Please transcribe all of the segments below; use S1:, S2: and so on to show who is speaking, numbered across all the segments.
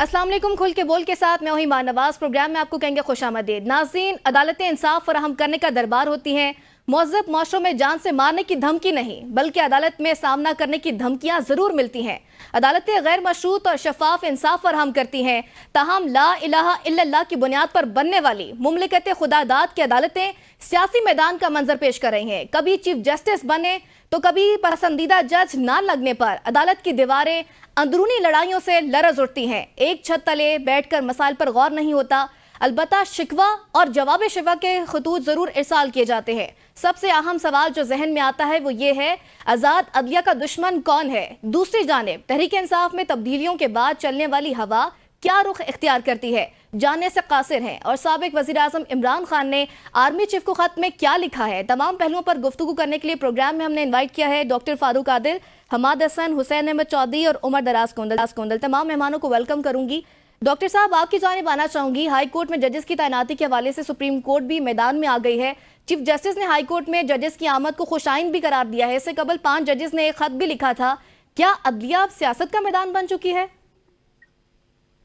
S1: अस्सलाम वालेकुम। खुल के बोल के साथ मैं वही नवाज प्रोग्राम में आपको कहेंगे खुशामदीद। नाज़रीन, अदालतें इंसाफ फराहम करने का दरबार होती हैं। मुअज़्ज़ब माशरों में जान से मारने की धमकी नहीं बल्कि अदालत में सामना करने की धमकियां जरूर मिलती हैं। अदालतें गैर मशरूत और शफाफ इंसाफ फराहम करती हैं। ताहम ला इलाहा इल्लल्लाह की बुनियाद पर बनने वाली मुमलिकत खुदादाद की अदालतें सियासी मैदान का मंजर पेश कर रही हैं। कभी चीफ जस्टिस बने तो कभी पसंदीदा जज ना लगने पर अदालत की दीवारें अंदरूनी लड़ाइयों से लरज उठती हैं। एक छत तले बैठकर मसाइल पर गौर नहीं होता, अलबत्ता शिकवा और जवाब शिकवा के खतूत जरूर इरसाल किए जाते हैं। सबसे अहम सवाल जो जहन में आता है वो ये है, आज़ाद अदलिया का दुश्मन कौन है? दूसरी जानिब तहरीक इंसाफ में तब्दीलियों के बाद चलने वाली हवा क्या रुख इख्तियार करती है, जानने से कासिर हैं। और साबिक वज़ीर आज़म इमरान खान ने आर्मी चीफ को खत में क्या लिखा है, तमाम पहलुओं पर गुफ्तगू करने के लिए प्रोग्राम में हमने इन्वाइट किया है डॉक्टर फारूक आदिल, हमाद हसन, हुसैन अहमद चौधरी और उमर दराज कोंदल। तमाम मेहमानों को वेलकम करूंगी। डॉक्टर साहब, आपकी जानिब आना चाहूंगी। हाई कोर्ट में जजेस की तैनाती के हवाले से सुप्रीम कोर्ट भी मैदान में आ गई है। चीफ जस्टिस ने हाई कोर्ट में जजेस की आमद को खुशाइन भी करार दिया है। इससे कबल 5 जजेस ने एक खत भी लिखा था। क्या अदलिया अब सियासत का मैदान बन चुकी है?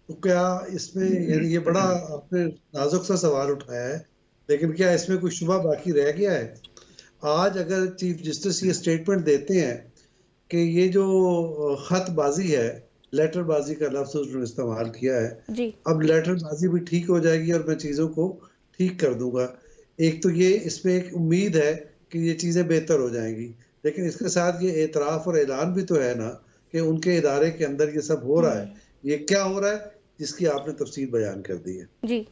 S2: तो क्या इसमें यानी ये बड़ा आपने नाजुक सा सवाल उठाया है, लेकिन क्या इसमें कोई शुबा बाकी रह गया है? आज अगर चीफ जस्टिस ये स्टेटमेंट देते हैं कि ये जो खतबाजी है, लेटरबाजी का लफ्ज उन्होंने इस्तेमाल किया है
S1: जी।
S2: अब लेटरबाजी भी ठीक हो जाएगी और मैं चीज़ों को ठीक कर दूंगा। एक तो ये इसमें एक उम्मीद है कि ये चीज़ें बेहतर हो जाएंगी, लेकिन इसके साथ ये एतराफ़ और ऐलान भी तो है ना कि उनके इदारे के अंदर ये सब हो रहा है। ये क्या हो रहा है जिसकी आपने तफसील बयान कर दी है।
S1: जी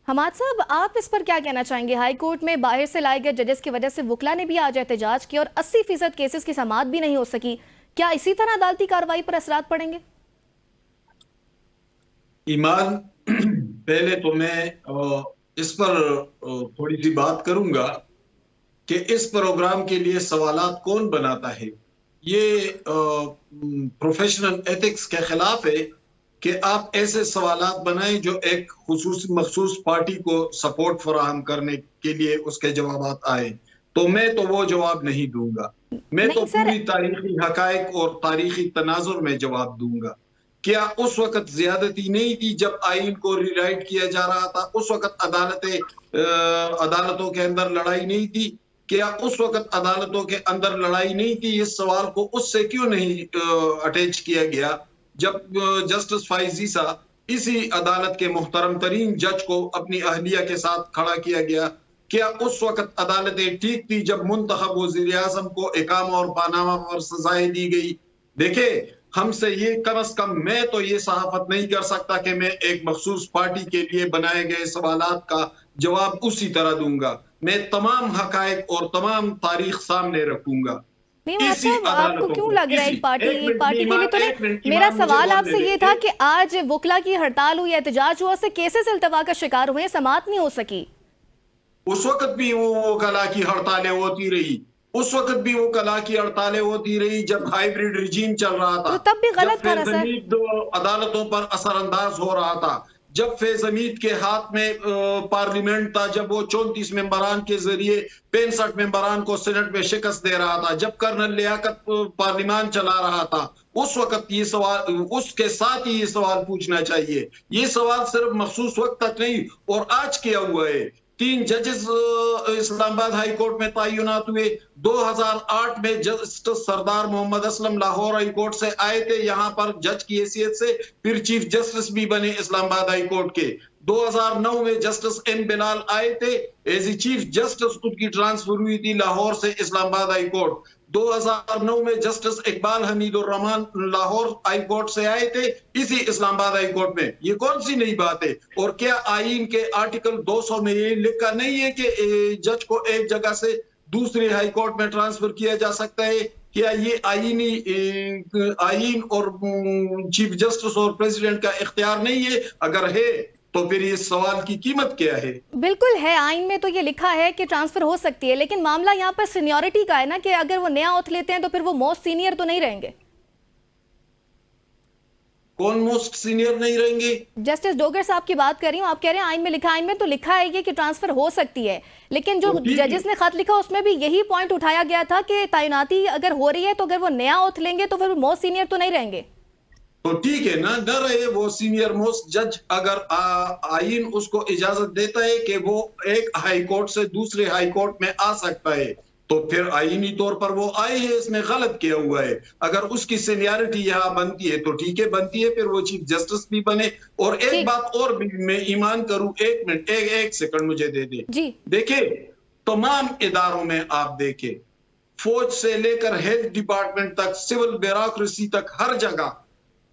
S1: हमाद साहब, आप इस पर क्या कहना चाहेंगे? हाई कोर्ट में बाहर से लाए गए जजेस की वजह से वकला ने भी आज एहतजाज किया और 80% केसेस की समाअत भी नहीं हो सकी। क्या इसी तरह अदालती कार्रवाई पर असरात पड़ेंगे?
S3: ईमान, पहले तो मैं इस पर थोड़ी सी बात करूंगा कि इस प्रोग्राम के लिए सवालात कौन बनाता है। ये प्रोफेशनल एथिक्स के खिलाफ है कि आप ऐसे सवालात बनाएं जो एक मखसूस पार्टी को सपोर्ट फराहम करने के लिए उसके जवाब आए। तो मैं तो वो जवाब नहीं दूंगा। मैं तो पूरी तारीखी हकायक और तारीखी तनाजुर में जवाब दूंगा। क्या उस वक्त ज्यादती नहीं थी जब आइन को रीराइट किया जा रहा था? उस वक्त अदालतों के अंदर लड़ाई नहीं थी? क्या उस वक्त अदालतों के अंदर लड़ाई नहीं थी? इस सवाल को उससे क्यों नहीं अटैच किया गया जब जस्टिस फाइजीसा इसी अदालत के मुहतरम तरीन जज को अपनी अहलिया के साथ खड़ा किया गया? क्या उस वक्त अदालतें ठीक थी जब मुंतखब वज़ीर आज़म को इकामा और पानामा पर सजाएं दी गई? देखे, हमसे ये कम अज कम मैं तो ये सहाफत नहीं कर सकता कि मैं एक मखसूस पार्टी के लिए बनाए गए सवालात का जवाब उसी तरह दूंगा। मैं तमाम हकायक और तमाम तारीख सामने रखूंगा।
S1: नहीं, अच्छा, आपको क्यों लग रहा है एक पार्टी के लिए तो नहीं? मेरा सवाल आपसे ये था कि आज वकला की हड़ताल हुई, एहतजाज हुआ, उससे केसेस इल्तवा का शिकार हुए, समाअत नहीं हो सकी।
S3: उस वक्त भी वो कला की हड़तालें होती रही, उस वक्त भी वो कला की हड़तालें होती रही जब हाइब्रिड रिजीम चल रहा था,
S1: तो तब भी गलत था ना सर?
S3: अदालतों पर असरअंदाज हो रहा था, जब फैज हमीद के हाथ में पार्लियामेंट था, जब वो 34 मेंबरान के जरिए 65 मेंबरान को सेनेट में शिकस्त दे रहा था, जब कर्नल लियाकत पार्लियामान चला रहा था, उस वक्त ये सवाल, उसके साथ ही ये सवाल पूछना चाहिए। ये सवाल सिर्फ मखसूस वक्त तक नहीं और आज किया हुआ है। 3 जजेस इस्लामाबाद हाई कोर्ट में तयनात हुए। 2008 में जस्टिस सरदार मोहम्मद असलम लाहौर हाई कोर्ट से आए थे यहाँ पर जज की हैसियत से, फिर चीफ जस्टिस भी बने इस्लामाबाद हाई कोर्ट के। 2009 में जस्टिस एम बिलाल आए थे एज ए चीफ जस्टिस, उनकी ट्रांसफर हुई थी लाहौर से इस्लामाबाद हाई कोर्ट। 2009 में justice Iqbal Hamidur Rahman Lahore high court से आए थे इसी इस्लामाबाद हाई कोर्ट में। ये कौन सी नई बात है? और क्या आईन के आर्टिकल 200 में ये लिखा नहीं है कि जज को एक जगह से दूसरे हाई कोर्ट में ट्रांसफर किया जा सकता है? क्या ये आईन और चीफ जस्टिस और प्रेसिडेंट का इख्तियार नहीं है? अगर है तो फिर ये सवाल की कीमत क्या है?
S1: बिल्कुल है, आइन में तो ये लिखा है कि ट्रांसफर हो सकती है, लेकिन मामला यहाँ पर सीनियरिटी का है ना, कि अगर वो नया औथ लेते हैं तो फिर वो मोस्ट सीनियर तो नहीं रहेंगे।
S3: कौन मोस्ट सीनियर नहीं रहेंगे?
S1: जस्टिस डोगर साहब की बात कर रही हूँ। आप कह रहे हैं आइन में लिखा, आइन में तो लिखा है ये कि ट्रांसफर हो सकती है, लेकिन जो जजेस ने खत लिखा उसमें भी यही पॉइंट उठाया गया था कि तैनाती अगर हो रही है तो अगर वो नया औथ लेंगे तो फिर मोस्ट सीनियर तो नहीं रहेंगे।
S3: तो ठीक है ना, न रहे वो सीनियर मोस्ट जज। अगर आईन उसको इजाजत देता है कि वो एक हाई कोर्ट से दूसरे हाई कोर्ट में आ सकता है, तो फिर आईनी तौर पर वो आए हैं, इसमें गलत किया हुआ है। अगर उसकी सीनियरिटी यहाँ बनती है तो ठीक है, बनती है, फिर वो चीफ जस्टिस भी बने। और एक बात और भी मैं ईमान करूं, एक मिनट, एक सेकंड मुझे दे दे। देखिए, तमाम इदारों में आप देखें, फौज से लेकर हेल्थ डिपार्टमेंट तक, सिविल ब्यूरोक्रेसी तक, हर जगह।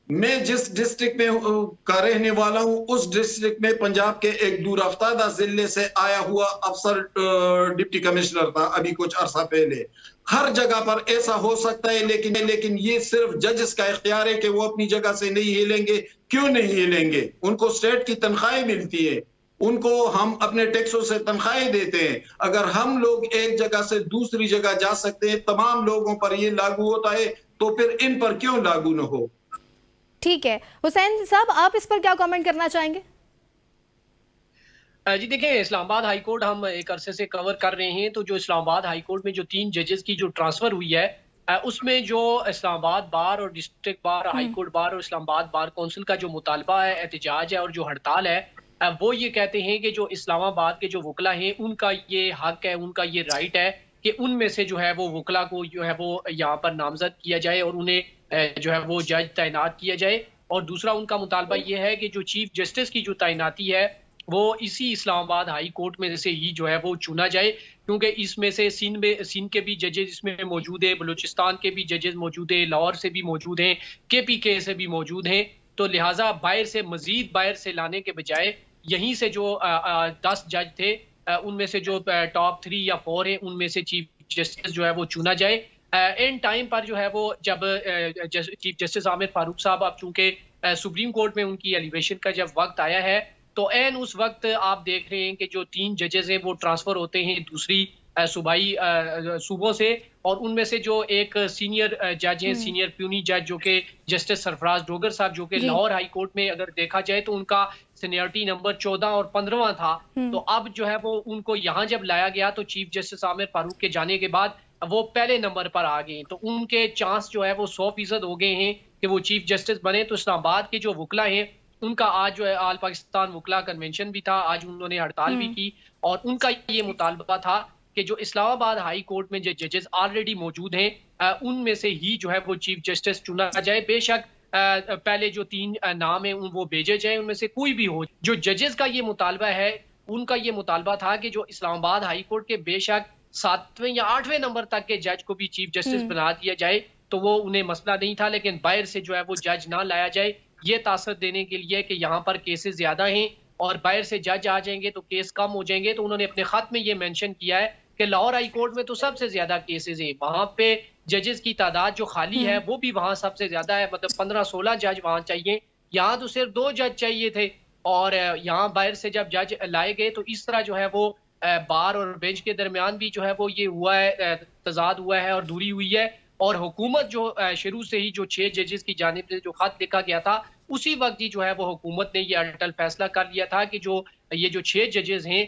S3: मैं जिस डिस्ट्रिक्ट में का रहने वाला हूं, उस डिस्ट्रिक्ट में पंजाब के एक दूर अफ्तादा जिले से आया हुआ अफसर डिप्टी कमिश्नर था अभी कुछ अरसा पहले। हर जगह पर ऐसा हो सकता है, लेकिन ये सिर्फ जजेस का इख्तियार है कि वो अपनी जगह से नहीं हिलेंगे। क्यों नहीं हिलेंगे? उनको स्टेट की तनख्वाहें मिलती है, उनको हम अपने टैक्सों से तनख्वाहें देते हैं। अगर हम लोग एक जगह से दूसरी जगह जा सकते हैं, तमाम लोगों पर ये लागू होता है, तो फिर इन पर क्यों लागू न हो?
S1: ठीक है, हुसैन साहब आप इस पर क्या कमेंट करना चाहेंगे?
S4: जी देखिए, इस्लामाबाद हाई कोर्ट हम एक अरसे से कवर कर रहे हैं। तो जो इस्लामाबाद हाई कोर्ट में जो 3 जजेस की जो ट्रांसफर हुई है, उसमें जो इस्लामाबाद बार और district bar, high court bar और इस्लामाबाद बार काउंसिल का जो मुतालबा है, एहतजाज है और जो हड़ताल है, वो ये कहते हैं कि जो इस्लामाबाद के जो वकला हैं उनका ये हक है, उनका ये राइट है कि उनमें से जो है वो वकला को जो है वो यहाँ पर नामजद किया जाए और उन्हें जो है वो जज तैनात किया जाए। और दूसरा उनका मुतालबा ये है कि जो चीफ जस्टिस की जो तैनाती है वो इसी इस्लामाबाद हाई कोर्ट में से ही जो है वो चुना जाए, क्योंकि इसमें से सिंध के भी जजेस इसमें मौजूद है, बलूचिस्तान के भी जजेस मौजूद है, लाहौर से भी मौजूद हैं, KPK से भी मौजूद हैं। तो लिहाजा मजीद बाहर से लाने के बजाय यहीं से जो 10 जज थे उनमें से जो टॉप 3 या 4 है उनमें से चीफ जस्टिस जो है वो चुना जाए। एंड टाइम पर जो है वो जब चीफ जस्टिस आमिर फारूक साहब, अब चूंकि सुप्रीम कोर्ट में उनकी एलिवेशन का जब वक्त आया है, तो एन उस वक्त आप देख रहे हैं कि जो 3 जजेस हैं वो ट्रांसफर होते हैं दूसरी सूबाई सूबों से, और उनमें से जो एक सीनियर जज हैं, सीनियर प्यूनी जज, जो कि जस्टिस सरफराज डोगर साहब, जो कि लाहौर हाई कोर्ट में अगर देखा जाए तो उनका सीनियरिटी नंबर 14 और 15वां था। तो अब जो है वो उनको यहाँ जब लाया गया तो चीफ जस्टिस आमिर फारूक के जाने के बाद वो पहले नंबर पर आ गए, तो उनके चांस जो है वो 100% हो गए हैं कि वो चीफ जस्टिस बने। तो इस्लामाबाद के जो वकला हैं उनका आज जो है आल पाकिस्तान वकला कन्वेंशन भी था, आज उन्होंने हड़ताल भी की, और उनका ये मुतालबा था कि जो इस्लामाबाद हाई कोर्ट में जो जजेस ऑलरेडी मौजूद हैं उनमें से ही जो है वो चीफ जस्टिस चुना जाए। बेशक पहले जो 3 नाम है वो भेजे जाए, उनमें से कोई भी हो। जो जजेस का ये मुतालबा है, उनका ये मुतालबा था कि जो इस्लामाबाद हाई कोर्ट के बेशक 7वें या 8वें नंबर तक के जज को भी चीफ जस्टिस बना दिया जाए तो वो उन्हें मसला नहीं था, लेकिन बाहर से जो है वो जज ना लाया जाए, ये तासर देने के लिए कि यहाँ पर केसेस ज्यादा हैं और बाहर से जज आ जाएंगे तो केस कम हो जाएंगे। तो उन्होंने अपने खत में ये मेंशन किया है कि लाहौर हाई कोर्ट में तो सबसे ज्यादा केसेस हैं, वहां पे जजेस की तादाद जो खाली है वो भी वहां सबसे ज्यादा है, मतलब 15-16 जज वहां चाहिए, यहाँ तो सिर्फ 2 जज चाहिए थे। और यहाँ बाहर से जब जज लाए गए तो इस तरह जो है वो बार और बेंच के दरमियान भी जो है वो ये हुआ है, तजाद हुआ है और दूरी हुई है। और हुकूमत जो शुरू से ही जो 6 जजेस की जानिब से जो खत लिखा गया था, उसी वक्त ही जो है वो हुकूमत ने ये अटल फैसला कर लिया था कि जो ये जो 6 जजेस हैं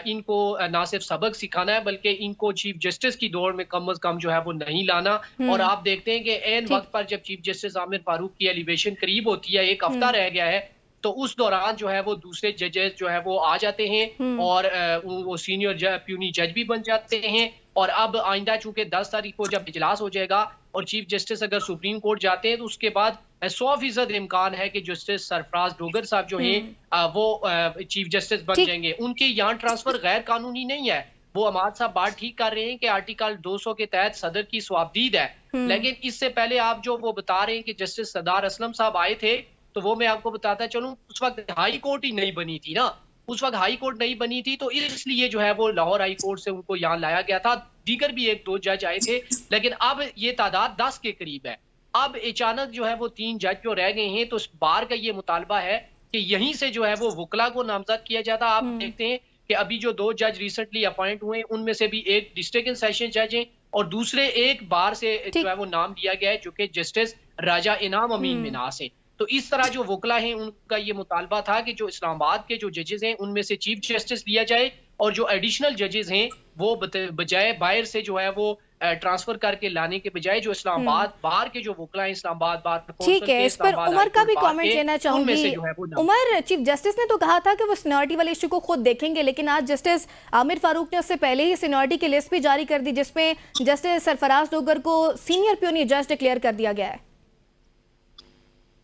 S4: इनको ना सिर्फ सबक सिखाना है बल्कि इनको चीफ जस्टिस की दौड़ में कम अज कम जो है वो नहीं लाना। और आप देखते हैं कि एन वक्त पर जब चीफ जस्टिस आमिर फारूक की एलिवेशन करीब होती है, 1 हफ्ता रह गया है, तो उस दौरान जो है वो दूसरे जजेस जो है वो आ जाते हैं और वो सीनियर प्यूनी जज भी बन जाते हैं। और अब आइंदा चूंकि 10 तारीख को जब इजलास हो जाएगा और चीफ जस्टिस अगर सुप्रीम कोर्ट जाते हैं तो उसके बाद 100% इम्कान है कि जस्टिस सरफराज डोगर साहब जो हैं वो चीफ जस्टिस बन जाएंगे। उनके यहाँ ट्रांसफर गैर कानूनी नहीं है, वो अमाद साहब बात ठीक कर रहे हैं कि आर्टिकल 200 के तहत सदर की स्वाबदीद है, लेकिन इससे पहले आप जो वो बता रहे हैं कि जस्टिस सदार असलम साहब आए थे, तो वो मैं आपको बताता चलूं उस वक्त हाई कोर्ट ही नहीं बनी थी ना, उस वक्त हाई कोर्ट नहीं बनी थी, तो इसलिए जो है वो लाहौर हाई कोर्ट से उनको यहाँ लाया गया था। दीगर भी 1-2 जज आए थे, लेकिन अब ये तादाद 10 के करीब है। अब अचानक जो है वो 3 जज जो रह गए हैं, तो इस बार का ये मुतालबा है कि यहीं से जो है वो वकला को नामजद किया जाता। आप देखते हैं कि अभी जो 2 जज रिसेंटली अपॉइंट हुए उनमें से भी एक डिस्ट्रिक्ट एंड सेशन जज हैं और दूसरे एक बार से जो है वो नाम दिया गया है जो कि जस्टिस राजा इनाम अमीन मिनास है। तो इस तरह जो वकला हैं उनका ये मुतालबा था कि जो इस्लामाबाद के जो जजेस हैं उनमें से चीफ जस्टिस लिया जाए और जो एडिशनल जजेस हैं वो बजाय बाहर से जो है वो ट्रांसफर करके लाने के बजाय जो इस्लामाबाद बार के जो वकला हैं, इस्लामाबाद बार
S1: ठीक है, इस पर उमर का भी कमेंट लेना चाहूंगी। उमर, चीफ जस्टिस ने तो कहा था कि वो सीनियरिटी वाले इशू को खुद देखेंगे, लेकिन आज जस्टिस आमिर फारूक ने उससे पहले ही सीनियरिटी की लिस्ट भी जारी कर दी, जिसमें जस्टिस सरफराज डोगर को सीनियर प्यूनी जज डिक्लेयर कर दिया गया है।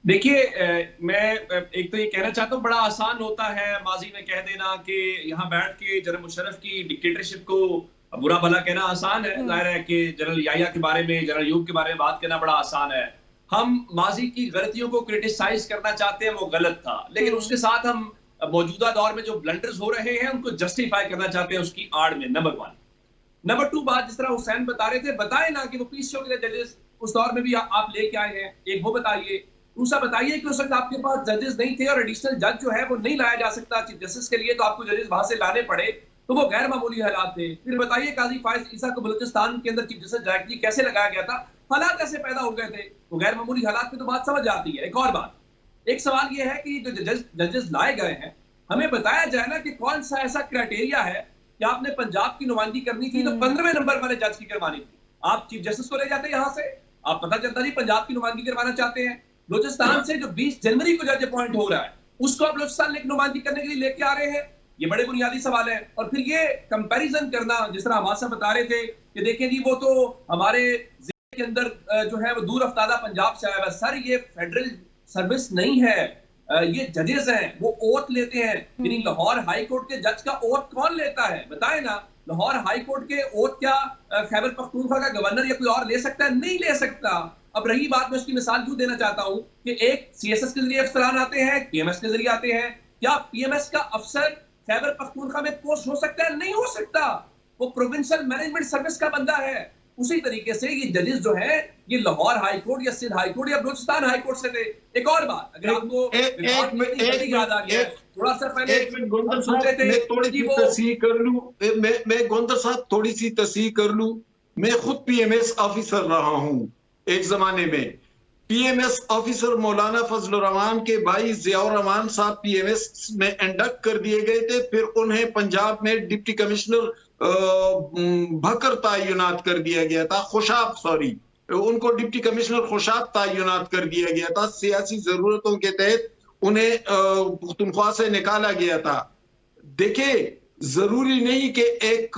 S5: देखिए, मैं एक तो ये कहना चाहता हूँ, बड़ा आसान होता है माजी में कह देना कि यहाँ बैठ के जनरल मुशर्रफ की डिक्टेटरशिप को बुरा भला कहना आसान है। जाहिर है कि जनरल याहिया के बारे में, जनरल यूब के बारे में बात करना बड़ा आसान है। हम माजी की गलतियों को क्रिटिसाइज करना चाहते हैं, वो गलत था, लेकिन उसके साथ हम मौजूदा दौर में जो ब्लंडर्स हो रहे हैं उनको जस्टिफाई करना चाहते हैं उसकी आड़ में। नंबर 1। नंबर 2 बात, जिस तरह हुसैन बता रहे थे, बताए ना कि वो पीस शो के जजेस उस दौर में भी आप लेके आए हैं, एक वो बताइए। दूसरा बताइए कि उस वक्त आपके पास जजेस नहीं थे और एडिशनल जज जो है वो नहीं लाया जा सकता चीफ जस्टिस के लिए, तो आपको जजेस वहां से लाने पड़े, तो वो गैर मामूली हालात थे। फिर बताइए काजी फायज ईसा को बलूचिस्तान के अंदर चीफ जस्टिस डायरेक्टली कैसे लगाया गया था, हालात ऐसे पैदा हो गए थे, वो गैर मामूली हालात में तो बात समझ आती है। एक और बात, एक सवाल ये है कि जो जजेस लाए गए हैं, हमें बताया जाए ना कि कौन सा ऐसा क्राइटेरिया है कि आपने पंजाब की नुमाइंदगी करनी थी तो 15वें नंबर वाले जज की करवानी थी, आप चीफ जस्टिस को ले जाते यहाँ से, आप पता चलता जी पंजाब की नुमाइंदगी करवाना चाहते हैं। बलूचिस्तान से जो 20 जनवरी को जज अपॉइंट हो रहा है, उसको आप बलूचिस्तान लेकर नुमाइंदगी करने के लिए लेके आ रहे हैं, ये बड़े बुनियादी सवाल है। और फिर ये कंपैरिजन करना, जिस तरह हमारे साथ बता रहे थे कि देखें जी वो तो हमारे जिले के अंदर जो है वो दूर अफ्तादा पंजाब से आया है। सर, ये फेडरल सर्विस नहीं है, ये जजेस हैं, वो ओथ लेते हैं। यानी लाहौर हाई कोर्ट के जज का ओथ कौन लेता है, बताए ना। लाहौर हाई कोर्ट के ओथ क्या खैबर पख्तूनख्वा का गवर्नर या कोई और ले सकता है? नहीं ले सकता। अब रही बात, मैं उसकी मिसाल क्यों देना चाहता हूं कि एक सीएसएस के जरिए अफसरान आते हैं, पीएमएस के जरिए आते हैं, क्या पीएमएस का अफसर खैबर पख्तूनख्वा में पोस्ट हो सकता है? नहीं हो सकता, वो प्रोविंशियल मैनेजमेंट सर्विस का बंदा है। उसी तरीके से ये जजेस जो है ये लाहौर हाई कोर्ट या सिंध हाई कोर्ट या बलूचिस्तान हाई कोर्ट से थे। एक और बात, अगर आपको याद आ गया, थोड़ा सा पहले
S3: गोंदर साहब मैं थोड़ी सी तस्हीह कर लूं, मैं गोंदर साहब थोड़ी सी तस्हीह कर लूं। मैं खुद पीएमएस ऑफिसर रहा हूं एक जमाने में। पीएमएस ऑफिसर मौलाना फजल रहमान के भाई जियाउर रहमान साहब पीएमएस में इंडक्ट कर दिए गए थे, फिर उन्हें पंजाब में डिप्टी कमिश्नर भकर तैनात कर दिया गया था, उनको डिप्टी कमिश्नर खुशाब तैनात कर दिया गया था। सियासी जरूरतों के तहत उन्हें पख्तूनख्वा से निकाला गया था। देखिए, जरूरी नहीं कि एक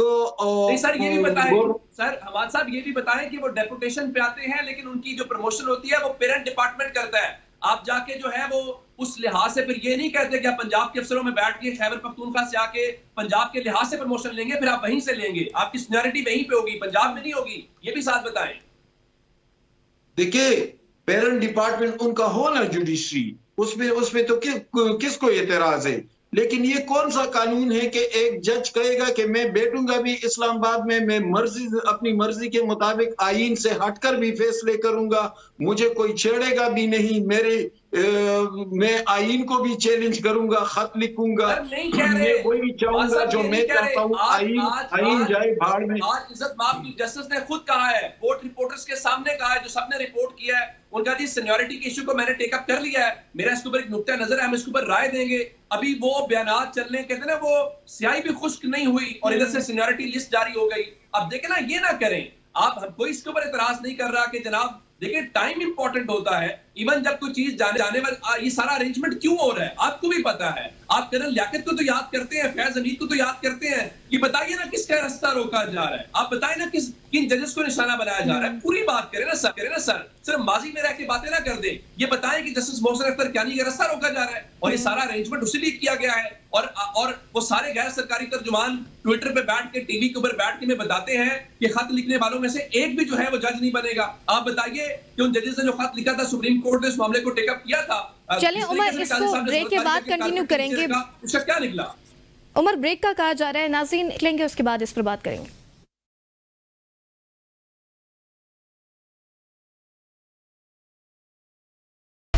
S5: सर ये भी बताएं, सर हमाद साहब ये भी बताएं कि वो डेपुटेशन पे आते हैं, लेकिन उनकी जो प्रमोशन होती है वो पेरेंट डिपार्टमेंट करता है। आप जाके जो है वो उस लिहाज से फिर ये नहीं कहते कि आप पंजाब के अफसरों में बैठ के खैबर पख्तूनख्वा से आके पंजाब के लिहाज से प्रमोशन लेंगे, फिर आप वहीं से लेंगे, आपकी सीनियरिटी वहीं पे होगी, पंजाब में नहीं होगी। ये भी साथ बताएं।
S3: देखिए, पेरेंट डिपार्टमेंट उनका हो ना जुडिशरी, उसमें तो किसको एतराज है। लेकिन ये कौन सा कानून है कि एक जज कहेगा कि मैं बैठूंगा भी इस्लामाबाद में, मैं अपनी मर्जी के मुताबिक आईन से हटकर भी फैसले करूंगा, मुझे कोई छेड़ेगा भी नहीं, मैं आईन को भी चैलेंज करूंगा, खत लिखूंगा, मैं वही चाहूंगा जो मैं चाहता हूँ, आईन जाए भाड़ में।
S5: आज इज्जत माफ की जस्टिस ने खुद कहा है, कोर्ट रिपोर्टर्स के सामने कहा है, जो सबने रिपोर्ट किया है, उनका जी सीनियरिटी के इशू को मैंने टेकअप कर लिया है, मेरा इसके ऊपर एक नुक्ता नजर है, हम इसके ऊपर राय देंगे। अभी वो बयानात चलने, कहते हैं ना, वो स्याही भी खुश्क नहीं हुई और इधर से सीनियरिटी लिस्ट जारी हो गई। अब देखें ना, ये ना करें आप, कोई इसके ऊपर इतराज नहीं कर रहा कि जनाब देखिए टाइम इंपॉर्टेंट होता है। इवन जब कोई चीज जाने वाले, ये सारा अरेंजमेंट क्यों हो रहा है आपको भी पता है। आप कर्नल लियाकत को तो याद करते हैं, फैज हमीद को तो याद करते हैं, ये बताइए ना किसका रास्ता रोका जा रहा है, आप बताइए ना किन जजेस को निशाना बनाया जा रहा है। पूरी बात करें ना सर, सिर्फ माजी में रह के बातें ना कर दे। ये बताएं कि जस्टिस मोहसिन अख्तर कियानी का रास्ता रोका जा रहा है, और ये सारा अरेंजमेंट उसी लिए किया गया है। और वो सारे गैर सरकारी तर्जुमान ट्विटर पे बैठ के, टीवी के ऊपर बैठ के में बताते हैं कि खत लिखने वालों में से एक भी जो है वो जज नहीं बनेगा। आप बताइए कि उन जजेस ने जो खत लिखा था, सुप्रीम कोर्ट ने इस मामले को टेकअप किया था।
S1: चलिए उमर, इसको ब्रेक के बाद कंटिन्यू करेंगे।
S5: उसका क्या निकला?
S1: उमर, ब्रेक का कहा जा रहा है, नाज़रीन लेंगे, उसके बाद इस पर बात करेंगे।